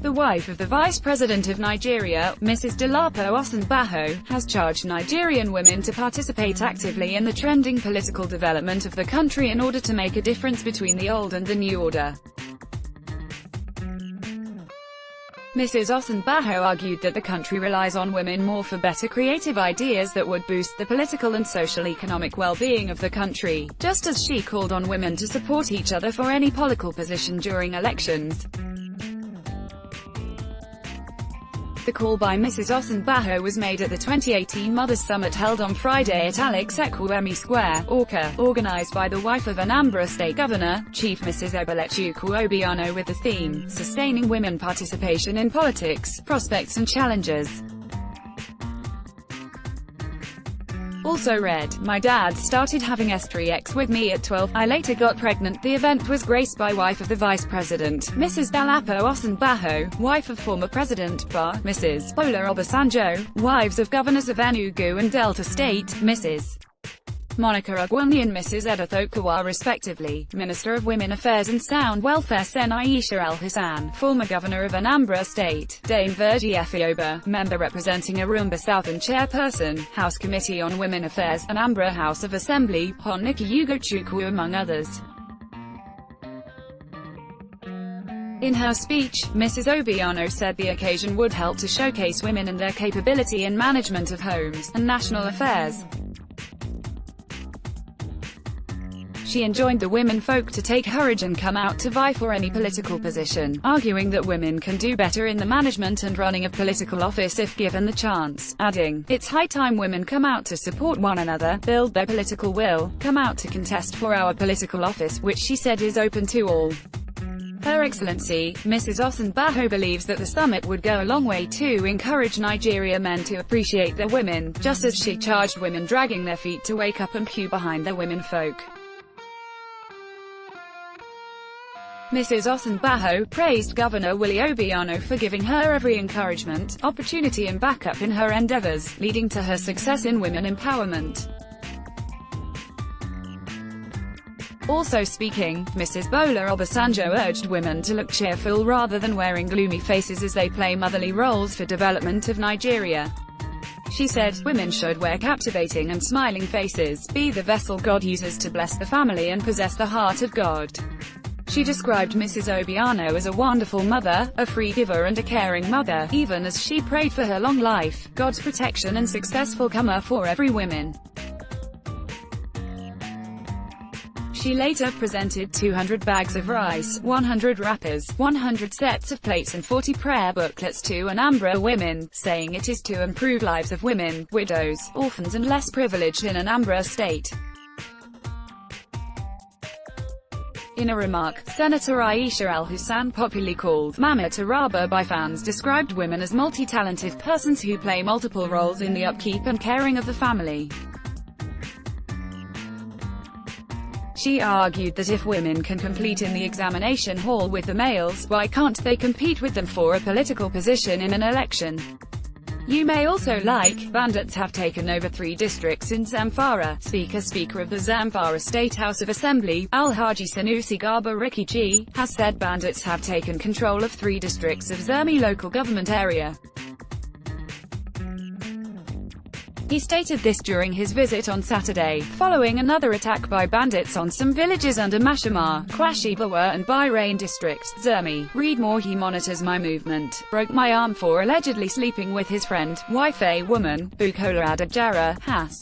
The wife of the Vice President of Nigeria, Mrs. Dolapo Osunbajo, has charged Nigerian women to participate actively in the trending political development of the country in order to make a difference between the old and the new order. Mrs. Osunbajo argued that the country relies on women more for better creative ideas that would boost the political and social-economic well-being of the country, just as she called on women to support each other for any political position during elections. The call by Mrs. Osunbajo was made at the 2018 Mothers Summit held on Friday at Alex Ekwueme Square, Awka, organized by the wife of Anambra State Governor, Chief Mrs. Ebelechukwu Obiano, with the theme, Sustaining Women Participation in Politics, Prospects and Challenges. Also read, my dad started having S3X with me at 12, I later got pregnant. The event was graced by wife of the Vice President, Mrs. Dolapo Osunbajo, wife of former President BAR, Mrs. Bola Obasanjo, wives of governors of Enugu and Delta State, Mrs. Monica Ugwuanyi and Mrs. Edith Okawa respectively, Minister of Women Affairs and Sound Welfare Sen Aisha El Hassan, former Governor of Anambra State, Dame Virgie Efioba, member representing Arumba South and Chairperson, House Committee on Women Affairs, Anambra House of Assembly, Hundt Ugochukwu among others. In her speech, Mrs. Obiano said the occasion would help to showcase women and their capability in management of homes and national affairs. She enjoined the women folk to take courage and come out to vie for any political position, arguing that women can do better in the management and running of political office if given the chance, adding, it's high time women come out to support one another, build their political will, come out to contest for our political office, which she said is open to all. Her Excellency, Mrs. Osunbajo believes that the summit would go a long way to encourage Nigeria men to appreciate their women, just as she charged women dragging their feet to wake up and queue behind their women folk. Mrs. Osunbajo praised Governor Willie Obiano for giving her every encouragement, opportunity and backup in her endeavors, leading to her success in women empowerment. Also speaking, Mrs. Bola Obasanjo urged women to look cheerful rather than wearing gloomy faces as they play motherly roles for development of Nigeria. She said, women should wear captivating and smiling faces, be the vessel God uses to bless the family and possess the heart of God. She described Mrs. Obiano as a wonderful mother, a free giver and a caring mother, even as she prayed for her long life, God's protection and successful career for every woman. She later presented 200 bags of rice, 100 wrappers, 100 sets of plates and 40 prayer booklets to Anambra women, saying it is to improve lives of women, widows, orphans and less privileged in Anambra State. In a remark, Senator Aisha El Hassan, popularly called Mama Taraba by fans, described women as multi-talented persons who play multiple roles in the upkeep and caring of the family. She argued that if women can compete in the examination hall with the males, why can't they compete with them for a political position in an election? You may also like, bandits have taken over 3 districts in Zamfara. Speaker of the Zamfara State House of Assembly, Alhaji Sanusi Garba Rikici, has said bandits have taken control of 3 districts of Zermi local government area. He stated this during his visit on Saturday, following another attack by bandits on some villages under Mashama, Kwashibawa and Bahrain districts. Zermi, read more. He monitors my movement, broke my arm for allegedly sleeping with his friend, wife a woman, Bukola Adajara, has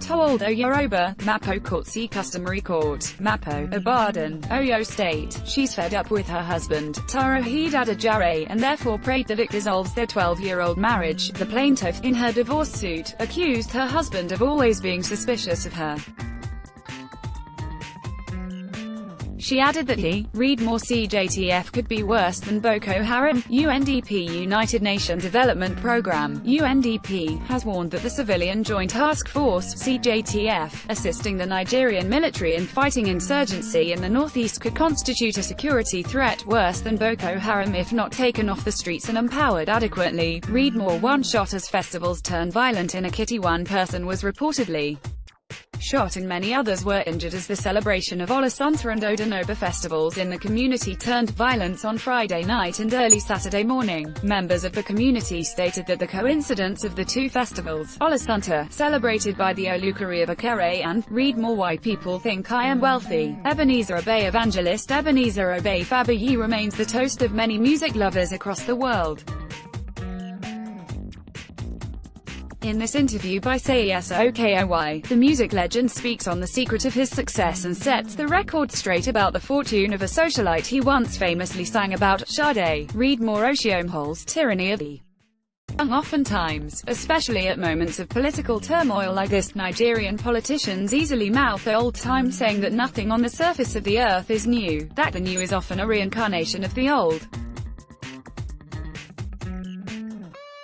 told O Yoruba, Mapo Kotsi Customary Court, Mapo, Ibadan, Oyo State. She's fed up with her husband, Torohid Adajare, and therefore prayed that it dissolves their 12-year-old marriage. The plaintiff, in her divorce suit, accused her husband of always being suspicious of her. She added that read more CJTF could be worse than Boko Haram. UNDP United Nations Development Programme, UNDP, has warned that the Civilian Joint Task Force, CJTF, assisting the Nigerian military in fighting insurgency in the northeast could constitute a security threat worse than Boko Haram if not taken off the streets and empowered adequately. Read more. One shot as festivals turn violent in Ekiti. One person was reportedly shot and many others were injured as the celebration of Olasanta and Odanoba festivals in the community turned violence on Friday night and early Saturday morning. Members of the community stated that the coincidence of the two festivals, Olasanta, celebrated by the Olukari of Akere, and, read more, Why People Think I Am Wealthy. Ebenezer Obey evangelist Ebenezer Obey Fabayi remains the toast of many music lovers across the world. In this interview by SAYSOKOY, the music legend speaks on the secret of his success and sets the record straight about the fortune of a socialite he once famously sang about. Sade, read more. Oshiomhole's tyranny of the young. Oftentimes, especially at moments of political turmoil like this, Nigerian politicians easily mouth the old time saying that nothing on the surface of the earth is new, that the new is often a reincarnation of the old.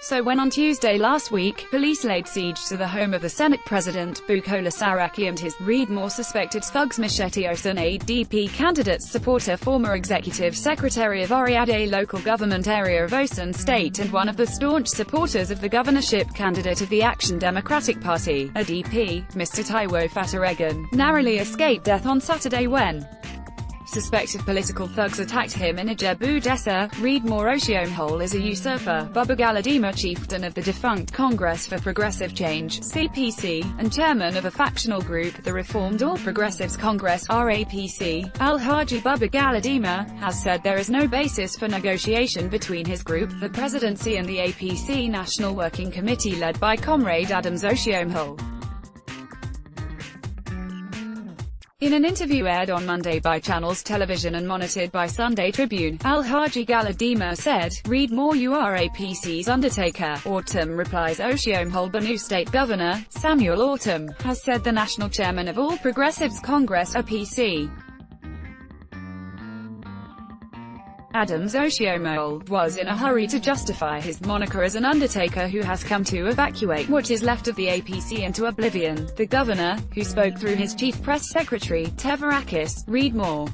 So when on Tuesday last week, police laid siege to the home of the Senate President, Bukola Saraki, and his, read more, suspected thugs, Machete Osun, ADP candidate's supporter, former executive secretary of Oriade local government area of Osun State and one of the staunch supporters of the governorship candidate of the Action Democratic Party, ADP, Mr. Taiwo Fataregan, narrowly escaped death on Saturday when suspected political thugs attacked him in Ijebu-Desa. Read more. Oshiomhole is a usurper, Baba Galadima, chieftain of the defunct Congress for Progressive Change (CPC), and chairman of a factional group, the Reformed All Progressives Congress (RAPC). Alhaji Baba Galadima has said there is no basis for negotiation between his group, the presidency, and the APC National Working Committee led by Comrade Adams Oshiomhole. In an interview aired on Monday by Channels Television and monitored by Sunday Tribune, Alhaji Galadima said, read more. You are APC's undertaker. Autumn replies. Oshiomhole Benue State Governor, Samuel Autumn, has said the national chairman of All Progressives Congress (APC). Adams Oshiomhole was in a hurry to justify his moniker as an undertaker who has come to evacuate what is left of the APC into oblivion. The governor, who spoke through his chief press secretary, Tevarakis, read more.